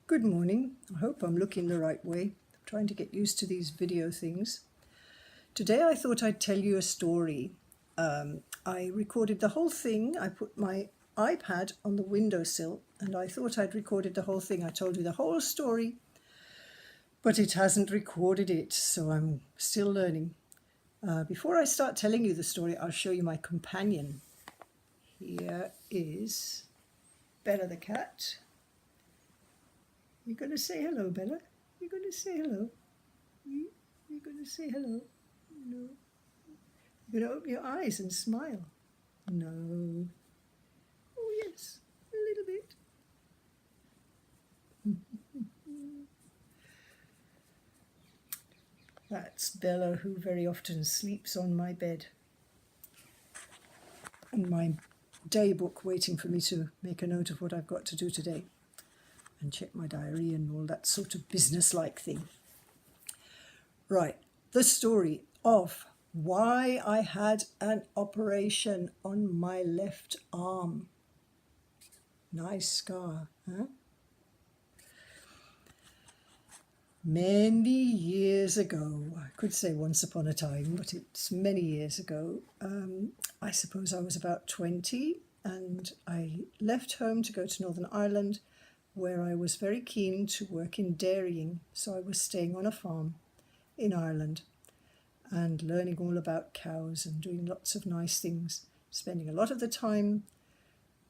Good morning. I hope I'm looking the right way. I'm trying to get used to these video things. Today I thought I'd tell you a story. I recorded the whole thing. I put my iPad on the windowsill and I thought I'd recorded the whole thing. I told you the whole story, but it hasn't recorded it, so I'm still learning. Before I start telling you the story, I'll show you my companion. Here is Bella the cat. You're going to say hello, Bella? You're going to say hello? You're going to say hello? No. You're going to open your eyes and smile? No. Oh, yes, a little bit. That's Bella, who very often sleeps on my bed. And my day book waiting for me to make a note of what I've got to do today and check my diary and all that sort of business-like thing. Right, the story of why I had an operation on my left arm. Nice scar, huh? Many years ago, I could say once upon a time, but it's many years ago. I suppose I was about 20 and I left home to go to Northern Ireland, where I was very keen to work in dairying. So I was staying on a farm in Ireland and learning all about cows and doing lots of nice things, spending a lot of the time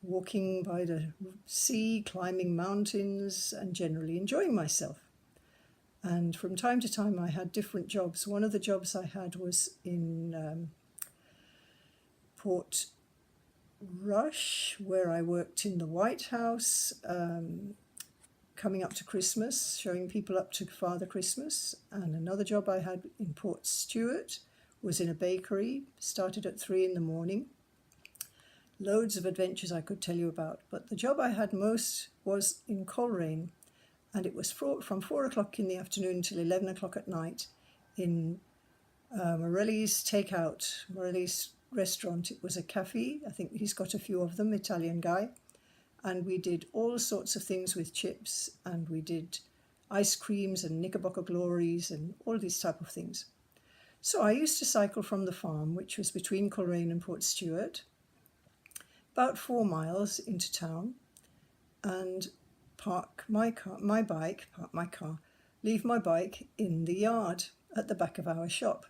walking by the sea, climbing mountains, and generally enjoying myself. And from time to time I had different jobs. One of the jobs I had was in Port Rush, where I worked in the White House, coming up to Christmas, showing people up to Father Christmas. And another job I had in Port Stewart was in a bakery, started at 3 in the morning. Loads of adventures I could tell you about, but the job I had most was in Coleraine, and it was from 4 o'clock in the afternoon till 11 o'clock at night in Morelli's Takeout, Morelli's restaurant. It was a cafe. I think he's got a few of them, Italian guy. And we did all sorts of things with chips, and we did ice creams and Knickerbocker glories and all these type of things. So I used to cycle from the farm, which was between Coleraine and Port Stewart, about 4 miles into town, and park my car, leave my bike in the yard at the back of our shop.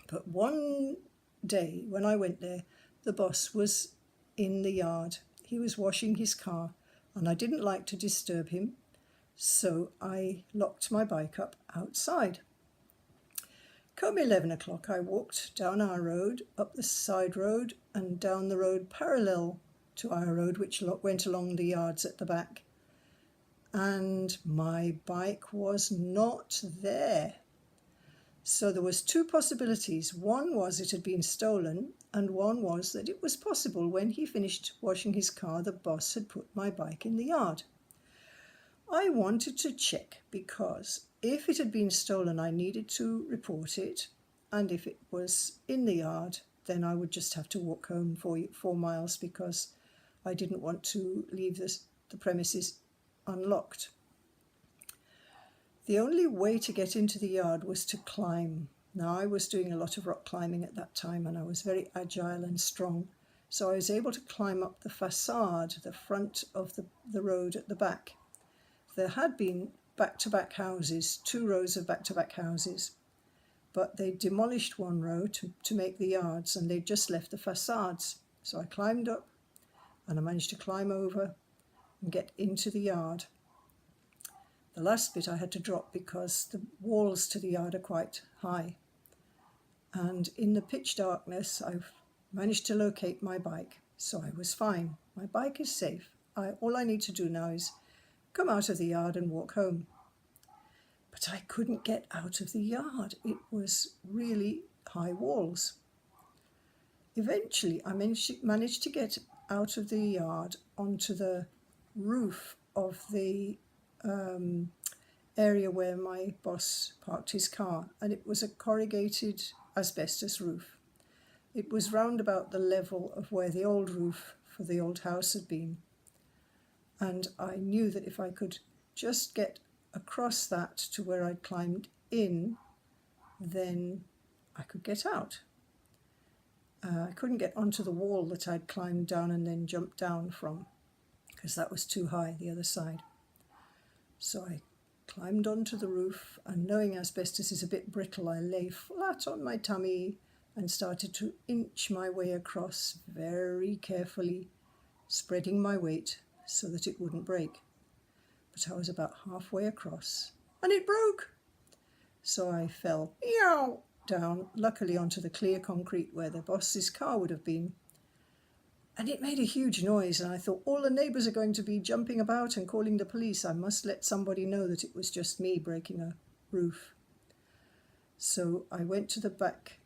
But one day when I went there, the boss was in the yard. He was washing his car and I didn't like to disturb him, so I locked my bike up outside. Come 11 o'clock, I walked down our road, up the side road and down the road parallel to our road, which went along the yards at the back. And my bike was not there. So there was 2 possibilities. One was it had been stolen, and one was that it was possible when he finished washing his car, the boss had put my bike in the yard. I wanted to check, because if it had been stolen, I needed to report it, and if it was in the yard, then I would just have to walk home 4 miles, because I didn't want to leave the premises unlocked. The only way to get into the yard was to climb. Now, I was doing a lot of rock climbing at that time and I was very agile and strong. So I was able to climb up the facade, the front of the road at the back. There had been back-to-back houses, 2 rows of back-to-back houses, but they demolished one row to make the yards and they just left the facades. So I climbed up and I managed to climb over and get into the yard. The last bit I had to drop because the walls to the yard are quite high. And in the pitch darkness, I've managed to locate my bike, so I was fine. My bike is safe. All I need to do now is come out of the yard and walk home. But I couldn't get out of the yard. It was really high walls. Eventually, I managed to get out of the yard onto the roof of the area where my boss parked his car, and it was a corrugated asbestos roof. It was round about the level of where the old roof for the old house had been, and I knew that if I could just get across that to where I'd climbed in, then I could get out. I couldn't get onto the wall that I'd climbed down and then jumped down from, because that was too high, the other side. So I climbed onto the roof, and knowing asbestos is a bit brittle, I lay flat on my tummy and started to inch my way across very carefully, spreading my weight so that it wouldn't break. But I was about halfway across and it broke. So I fell down, luckily onto the clear concrete where the boss's car would have been. And it made a huge noise, and I thought, all the neighbours are going to be jumping about and calling the police. I must let somebody know that it was just me breaking a roof. So I went to the back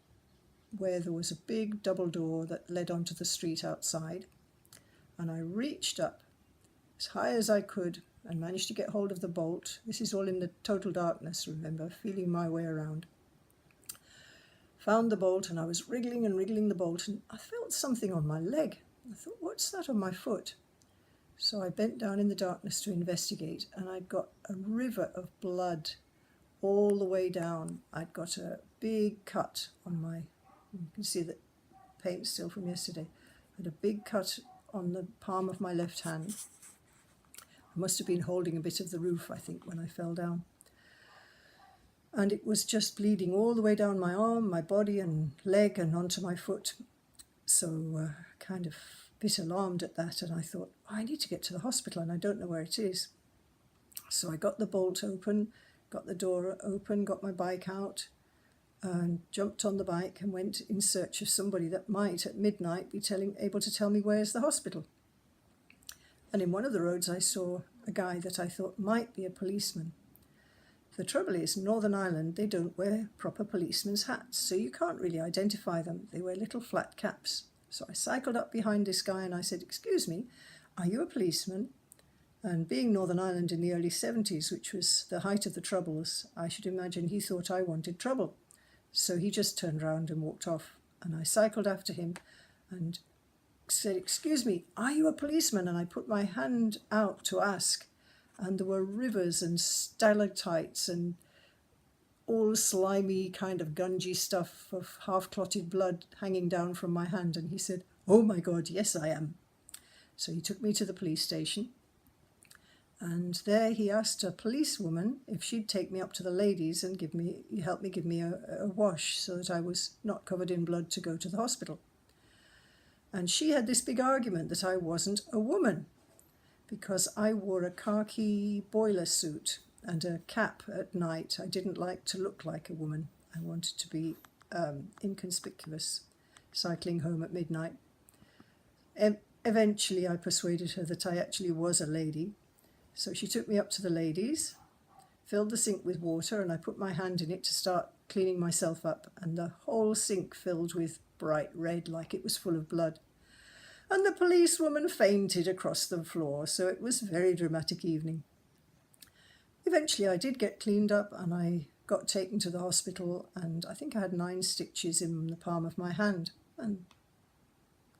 where there was a big double door that led onto the street outside, and I reached up as high as I could and managed to get hold of the bolt. This is all in the total darkness, remember, feeling my way around. Found the bolt, and I was wriggling and wriggling the bolt, and I felt something on my leg. I thought, what's that on my foot? So I bent down in the darkness to investigate, and I'd got a river of blood all the way down. I'd got a big cut on my, you can see the paint still from yesterday. I had a big cut on the palm of my left hand. I must have been holding a bit of the roof, I think, when I fell down. And it was just bleeding all the way down my arm, my body and leg and onto my foot. So kind of a bit alarmed at that, and I thought, I need to get to the hospital and I don't know where it is. So I got the bolt open, got the door open, got my bike out, and jumped on the bike and went in search of somebody that might at midnight be able to tell me where's the hospital. And in one of the roads I saw a guy that I thought might be a policeman. The trouble is, Northern Ireland, they don't wear proper policemen's hats, so you can't really identify them. They wear little flat caps. So I cycled up behind this guy and I said, excuse me, are you a policeman? And being Northern Ireland in the early 70s, which was the height of the Troubles, I should imagine he thought I wanted trouble. So he just turned round and walked off. And I cycled after him and said, excuse me, are you a policeman? And I put my hand out to ask. And there were rivers and stalactites and all slimy kind of gungy stuff of half-clotted blood hanging down from my hand. And he said, oh my God, yes, I am. So he took me to the police station. And there he asked a policewoman if she'd take me up to the ladies and help me give me a wash so that I was not covered in blood to go to the hospital. And she had this big argument that I wasn't a woman because I wore a khaki boiler suit and a cap at night. I didn't like to look like a woman. I wanted to be inconspicuous, cycling home at midnight. Eventually I persuaded her that I actually was a lady. So she took me up to the ladies, filled the sink with water, and I put my hand in it to start cleaning myself up, and the whole sink filled with bright red like it was full of blood. And the policewoman fainted across the floor, so it was a very dramatic evening. Eventually I did get cleaned up and I got taken to the hospital, and I think I had 9 stitches in the palm of my hand. And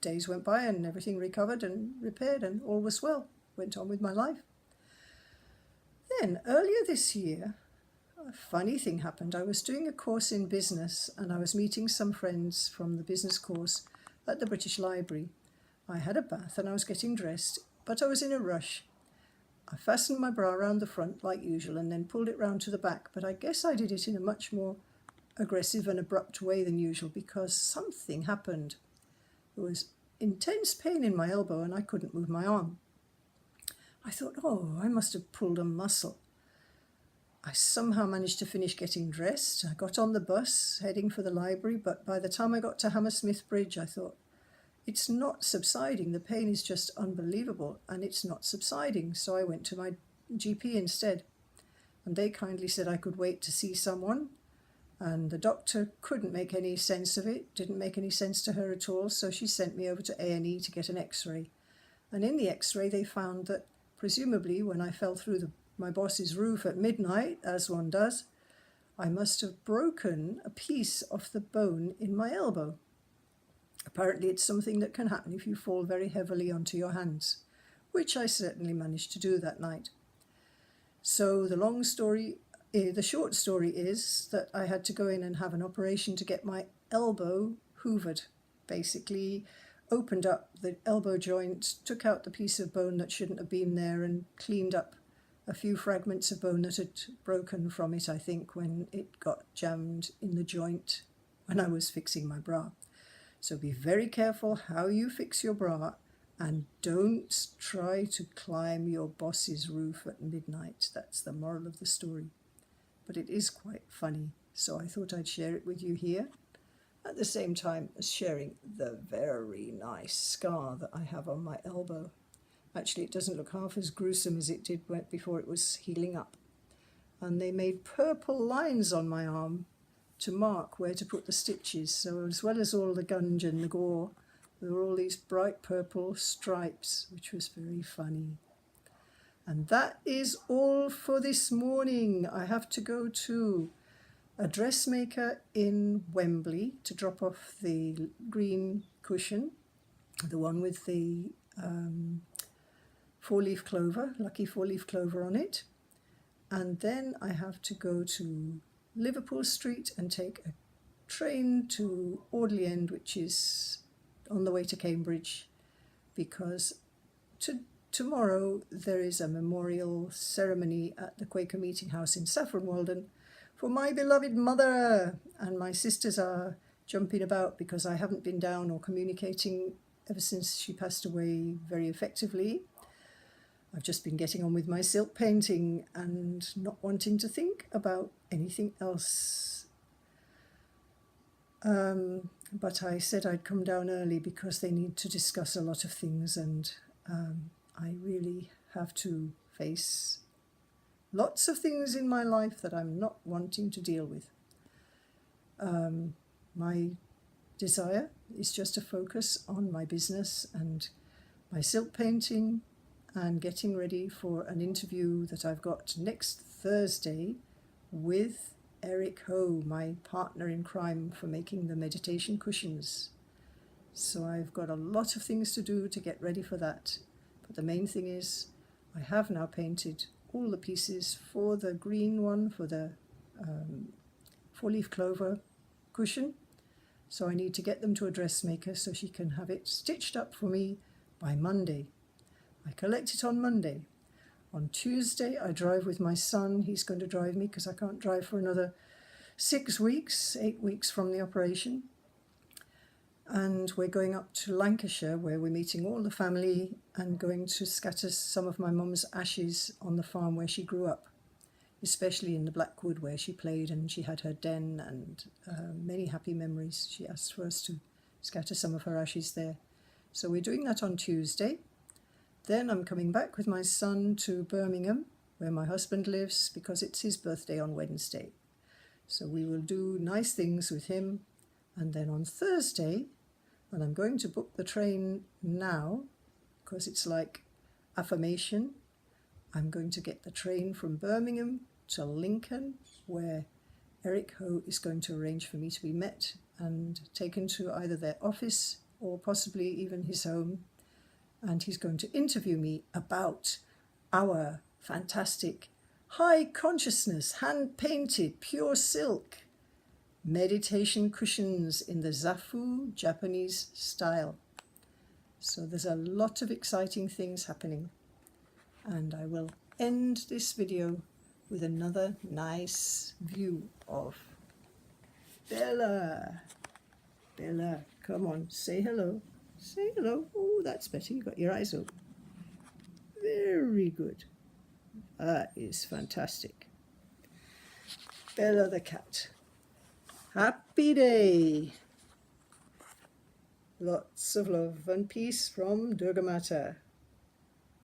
days went by and everything recovered and repaired and all was well. Went on with my life. Then earlier this year, a funny thing happened. I was doing a course in business and I was meeting some friends from the business course at the British Library. I had a bath and I was getting dressed, but I was in a rush. I fastened my bra around the front like usual and then pulled it round to the back, but I guess I did it in a much more aggressive and abrupt way than usual because something happened. There was intense pain in my elbow and I couldn't move my arm. I thought, oh, I must have pulled a muscle. I somehow managed to finish getting dressed. I got on the bus heading for the library, but by the time I got to Hammersmith Bridge, I thought, it's not subsiding. The pain is just unbelievable and it's not subsiding. So I went to my GP instead, and they kindly said I could wait to see someone. And the doctor couldn't make any sense of it, didn't make any sense to her at all. So she sent me over to A&E to get an x-ray. And in the x-ray, they found that presumably when I fell through my boss's roof at midnight, as one does, I must have broken a piece of the bone in my elbow. Apparently it's something that can happen if you fall very heavily onto your hands, which I certainly managed to do that night. So the short story is that I had to go in and have an operation to get my elbow hoovered. Basically opened up the elbow joint, took out the piece of bone that shouldn't have been there, and cleaned up a few fragments of bone that had broken from it, I think, when it got jammed in the joint when I was fixing my bra. So be very careful how you fix your bra, and don't try to climb your boss's roof at midnight. That's the moral of the story. But it is quite funny, so I thought I'd share it with you here, at the same time as sharing the very nice scar that I have on my elbow. Actually, it doesn't look half as gruesome as it did before it was healing up. And they made purple lines on my arm to mark where to put the stitches. So as well as all the gunge and the gore, there were all these bright purple stripes, which was very funny. And that is all for this morning. I have to go to a dressmaker in Wembley to drop off the green cushion, the one with the four-leaf clover, lucky four-leaf clover on it. And then I have to go to Liverpool Street and take a train to Audley End, which is on the way to Cambridge, because tomorrow there is a memorial ceremony at the Quaker Meeting House in Saffron Walden for my beloved mother, and my sisters are jumping about because I haven't been down or communicating ever since she passed away very effectively. I've just been getting on with my silk painting and not wanting to think about anything else. But I said I'd come down early because they need to discuss a lot of things, and I really have to face lots of things in my life that I'm not wanting to deal with. My desire is just to focus on my business and my silk painting and getting ready for an interview that I've got next Thursday with Eric Ho, my partner in crime for making the meditation cushions. So I've got a lot of things to do to get ready for that. But the main thing is I have now painted all the pieces for the green one, for the four-leaf clover cushion. So I need to get them to a dressmaker so she can have it stitched up for me by Monday. I collect it on Monday. On Tuesday, I drive with my son. He's going to drive me because I can't drive for another 8 weeks from the operation. And we're going up to Lancashire, where we're meeting all the family and going to scatter some of my mum's ashes on the farm where she grew up, especially in the Blackwood where she played and she had her den, and many happy memories. She asked for us to scatter some of her ashes there. So we're doing that on Tuesday. Then I'm coming back with my son to Birmingham, where my husband lives, because it's his birthday on Wednesday. So we will do nice things with him. And then on Thursday, and I'm going to book the train now, because it's like affirmation, I'm going to get the train from Birmingham to Lincoln, where Eric Ho is going to arrange for me to be met and taken to either their office or possibly even his home. And he's going to interview me about our fantastic high consciousness, hand-painted, pure silk meditation cushions in the Zafu Japanese style. So there's a lot of exciting things happening. And I will end this video with another nice view of Bella. Bella, come on, say hello. Say hello. Oh, that's better. You got your eyes open. Very good. That is fantastic. Bella the cat. Happy day. Lots of love and peace from Durga Mata.